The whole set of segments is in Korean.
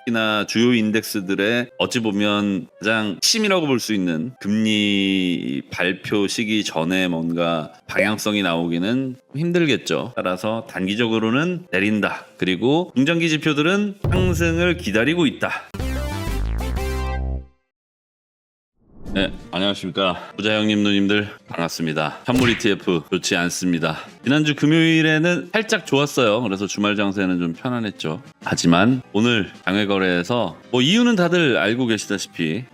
특히나 주요 인덱스들의 어찌 보면 가장 핵심이라고 볼 수 있는 금리 발표 시기 전에 뭔가 방향성이 나오기는 힘들겠죠. 따라서 단기적으로는 내린다. 그리고 중장기 지표들은 상승을 기다리고 있다. 네, 안녕하십니까. 부자 형님 누님들 반갑습니다. 현물 ETF 좋지 않습니다. 지난주 금요일에는 살짝 좋았어요. 그래서 주말 장세는 좀 편안했죠. 하지만 오늘 장외 거래에서 이유는 다들 알고 계시다시피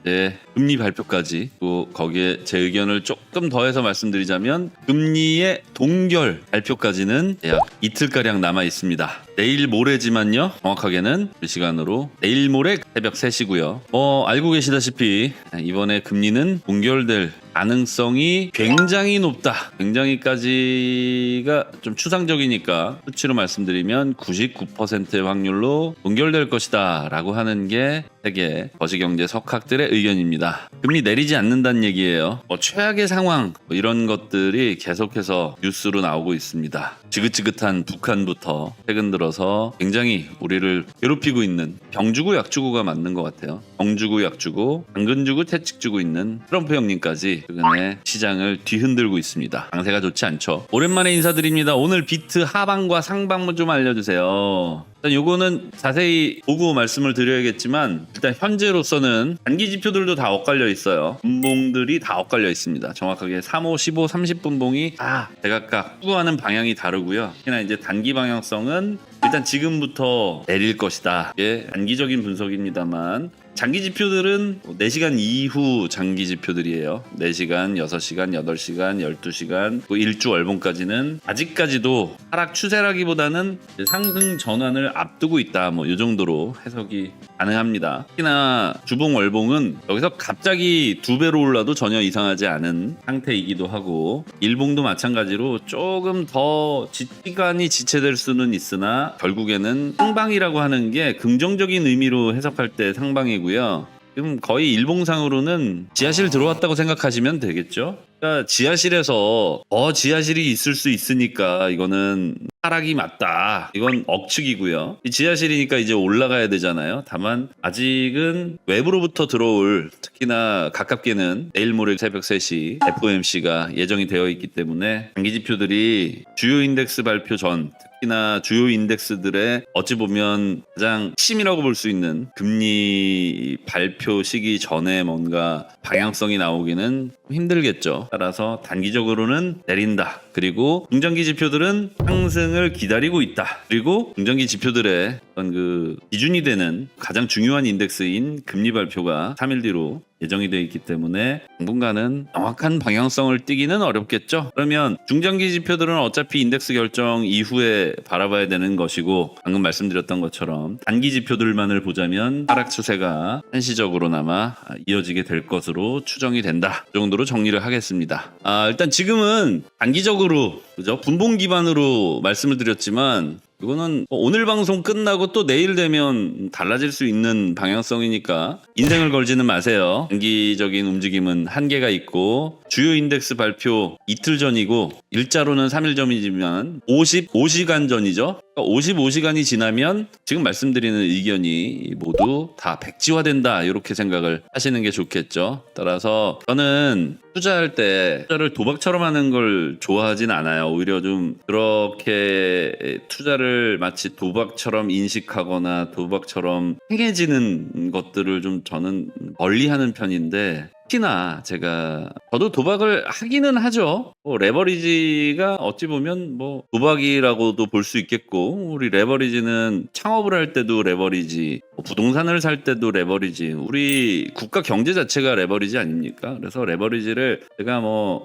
금리 발표까지, 또 거기에 제 의견을 조금 더해서 말씀드리자면 금리의 동결 발표까지는 약 이틀가량 남아 있습니다. 내일 모레지만요, 정확하게는 그 시간으로 내일 모레 새벽 3시고요. 알고 계시다시피 이번에 금리는 동결될 가능성이 굉장히 높다. 굉장히까지가 좀 추상적이니까 수치로 말씀드리면 99%의 확률로 동결될 것이다 라고 하는 게 세계 거시경제 석학들의 의견입니다. 금리 내리지 않는다는 얘기예요. 최악의 상황 이런 것들이 계속해서 뉴스로 나오고 있습니다. 지긋지긋한 북한부터 최근 들어서 굉장히 우리를 괴롭히고 있는 병주고 약주고가 맞는 것 같아요. 병주고 약주고 당근주고 채찍주고 있는 트럼프 형님까지 최근에 시장을 뒤흔들고 있습니다. 강세가 좋지 않죠. 오랜만에 인사드립니다. 오늘 비트 하방과 상방문 좀 알려주세요. 일단 요거는 자세히 보고 말씀을 드려야겠지만, 일단 현재로서는 단기 지표들도 다 엇갈려 있어요. 분봉들이 다 엇갈려 있습니다. 정확하게 3호, 15, 30분봉이 다 제각각 추구하는 방향이 다르고요. 특히나 이제 단기 방향성은 일단 지금부터 내릴 것이다. 이게 단기적인 분석입니다만, 장기 지표들은 4시간 이후 장기 지표들이에요. 4시간, 6시간, 8시간, 12시간, 일주 월봉까지는 아직까지도 하락 추세라기보다는 상승 전환을 앞두고 있다. 이 정도로 해석이 가능합니다. 특히나 주봉 월봉은 여기서 갑자기 2배로 올라도 전혀 이상하지 않은 상태이기도 하고, 일봉도 마찬가지로 조금 더 시간이 지체될 수는 있으나 결국에는 상방이라고 하는 게 긍정적인 의미로 해석할 때 상방이고, 지금 거의 일봉상으로는 지하실 들어왔다고 생각하시면 되겠죠. 그러니까 지하실에서 지하실이 있을 수 있으니까 이거는 하락이 맞다. 이건 억측이고요. 이 지하실이니까 이제 올라가야 되잖아요. 다만 아직은 외부로부터 들어올, 특히나 가깝게는 내일 모레 새벽 3시 FOMC가 예정이 되어 있기 때문에 장기 지표들이 주요 인덱스 발표 전, 특히나 주요 인덱스들의 어찌 보면 가장 핵심이라고 볼 수 있는 금리 발표 시기 전에 뭔가 방향성이 나오기는 힘들겠죠. 따라서 단기적으로는 내린다. 그리고 중장기 지표들은 상승을 기다리고 있다. 그리고 중장기 지표들의 어떤 기준이 되는 가장 중요한 인덱스인 금리 발표가 3일 뒤로 예정이 되어 있기 때문에 당분간은 정확한 방향성을 띠기는 어렵겠죠. 그러면 중장기 지표들은 어차피 인덱스 결정 이후에 바라봐야 되는 것이고, 방금 말씀드렸던 것처럼 단기 지표들만을 보자면 하락 추세가 한시적으로나마 이어지게 될 것으로 추정이 된다. 그 정도로 정리를 하겠습니다. 일단 지금은 단기적으로 분봉 기반으로 말씀을 드렸지만, 이거는 오늘 방송 끝나고 또 내일 되면 달라질 수 있는 방향성이니까 인생을 걸지는 마세요. 단기적인 움직임은 한계가 있고, 주요 인덱스 발표 이틀 전이고 일자로는 3일 전이지만 55시간 전이죠. 55시간이 지나면 지금 말씀드리는 의견이 모두 다 백지화된다, 이렇게 생각을 하시는 게 좋겠죠. 따라서 저는 투자할 때 투자를 도박처럼 하는 걸 좋아하진 않아요. 오히려 좀 그렇게 투자를 마치 도박처럼 인식하거나 도박처럼 행해지는 것들을 좀 저는 멀리하는 편인데, 특히나 저도 도박을 하기는 하죠. 레버리지가 어찌 보면 도박이라고도 볼 수 있겠고, 우리 레버리지는 창업을 할 때도 레버리지, 부동산을 살 때도 레버리지, 우리 국가 경제 자체가 레버리지 아닙니까? 그래서 레버리지를 제가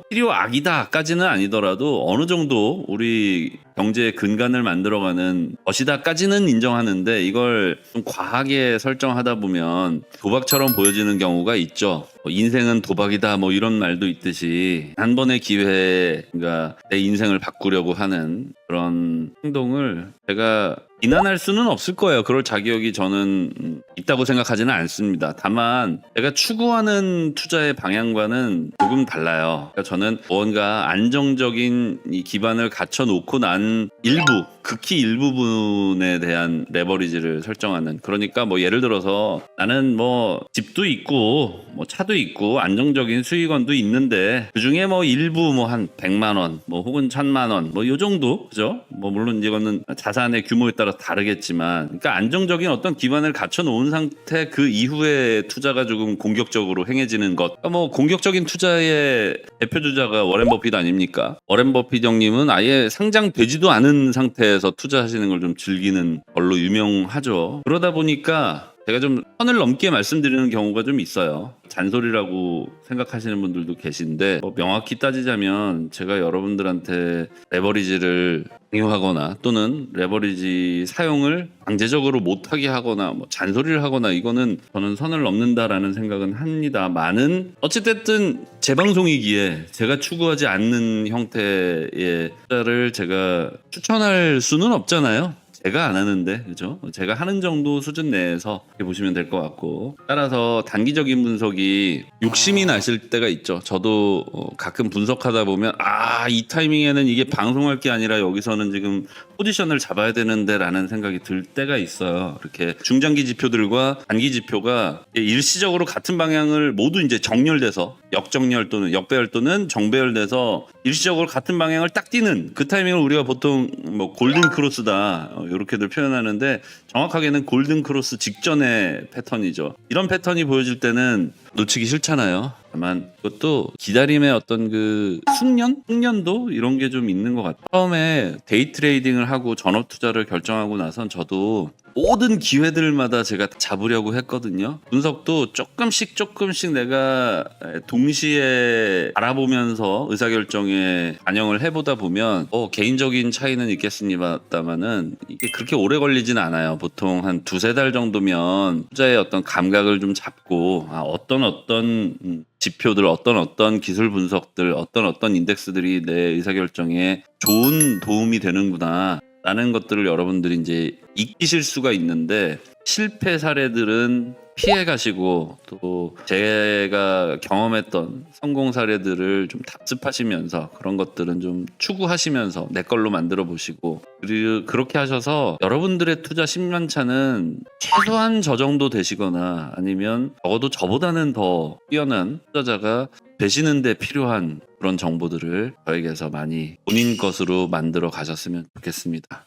필요악이다까지는 아니더라도 어느 정도 우리 경제의 근간을 만들어가는 것이다까지는 인정하는데, 이걸 좀 과하게 설정하다 보면 도박처럼 보여지는 경우가 있죠. 인생은 도박이다 이런 말도 있듯이, 한 번의 기회에 내 인생을 바꾸려고 하는 그런 행동을 제가 비난할 수는 없을 거예요. 그럴 자격이 저는 있다고 생각하지는 않습니다. 다만 제가 추구하는 투자의 방향과는 조금 달라요. 그러니까 저는 뭔가 안정적인 이 기반을 갖춰 놓고 난 일부 극히 일부분에 대한 레버리지를 설정하는. 그러니까 뭐 예를 들어서 나는 뭐 집도 있고 뭐 차도 있고 안정적인 수익원도 있는데 그중에 뭐 일부 뭐 한 100만 원 뭐 혹은 1000만 원 뭐 요 정도, 그죠? 뭐 물론 이거는 자산의 규모에 따라 다르겠지만, 그러니까 안정적인 어떤 기반을 갖춰 놓은 상태 그 이후에 투자가 조금 공격적으로 행해지는 것. 그러니까 뭐 공격적인 투자의 대표주자가 워렌 버핏 아닙니까? 워렌 버핏 형님은 아예 상장되지도 않은 상태에서 투자하시는 걸 좀 즐기는 걸로 유명하죠. 그러다 보니까 제가 좀 선을 넘게 말씀드리는 경우가 좀 있어요. 잔소리라고 생각하시는 분들도 계신데, 뭐 명확히 따지자면 제가 여러분들한테 레버리지를 강요하거나 또는 레버리지 사용을 강제적으로 못하게 하거나 뭐 잔소리를 하거나, 이거는 저는 선을 넘는다라는 생각은 합니다만은, 어찌됐든 제 방송이기에 제가 추구하지 않는 형태의 투자를 제가 추천할 수는 없잖아요. 제가 안 하는데, 그죠? 제가 하는 정도 수준 내에서 이렇게 보시면 될 것 같고, 따라서 단기적인 분석이 욕심이 나실 때가 있죠. 저도 가끔 분석하다 보면 이 타이밍에는 이게 방송할 게 아니라 여기서는 지금 포지션을 잡아야 되는데 라는 생각이 들 때가 있어요. 이렇게 중장기 지표들과 단기 지표가 일시적으로 같은 방향을 모두 이제 정렬돼서 역정렬 또는 역배열 또는 정배열돼서 일시적으로 같은 방향을 딱 띄는 그 타이밍을 우리가 보통 뭐 골든 크로스다 이렇게들 표현하는데, 정확하게는 골든 크로스 직전의 패턴이죠. 이런 패턴이 보여질 때는 놓치기 싫잖아요. 다만 그것도 기다림의 어떤 그 숙련도 이런 게 좀 있는 것 같아요. 처음에 데이 트레이딩을 하고 전업 투자를 결정하고 나선 저도 모든 기회들마다 제가 잡으려고 했거든요. 분석도 조금씩 내가 동시에 알아보면서 의사결정에 반영을 해보다 보면 개인적인 차이는 있겠습니다만은 이게 그렇게 오래 걸리진 않아요. 보통 한 두세 달 정도면 투자의 어떤 감각을 좀 잡고 어떤 지표들, 어떤 기술 분석들, 어떤 인덱스들이 내 의사결정에 좋은 도움이 되는구나 라는 것들을 여러분들이 이제 익히실 수가 있는데, 실패 사례들은 피해 가시고 또 제가 경험했던 성공 사례들을 좀 답습하시면서 그런 것들은 좀 추구하시면서 내 걸로 만들어 보시고, 그리고 그렇게 하셔서 여러분들의 투자 10년차는 최소한 저 정도 되시거나 아니면 적어도 저보다는 더 뛰어난 투자자가 되시는 데 필요한 그런 정보들을 저에게서 많이 본인 것으로 만들어 가셨으면 좋겠습니다.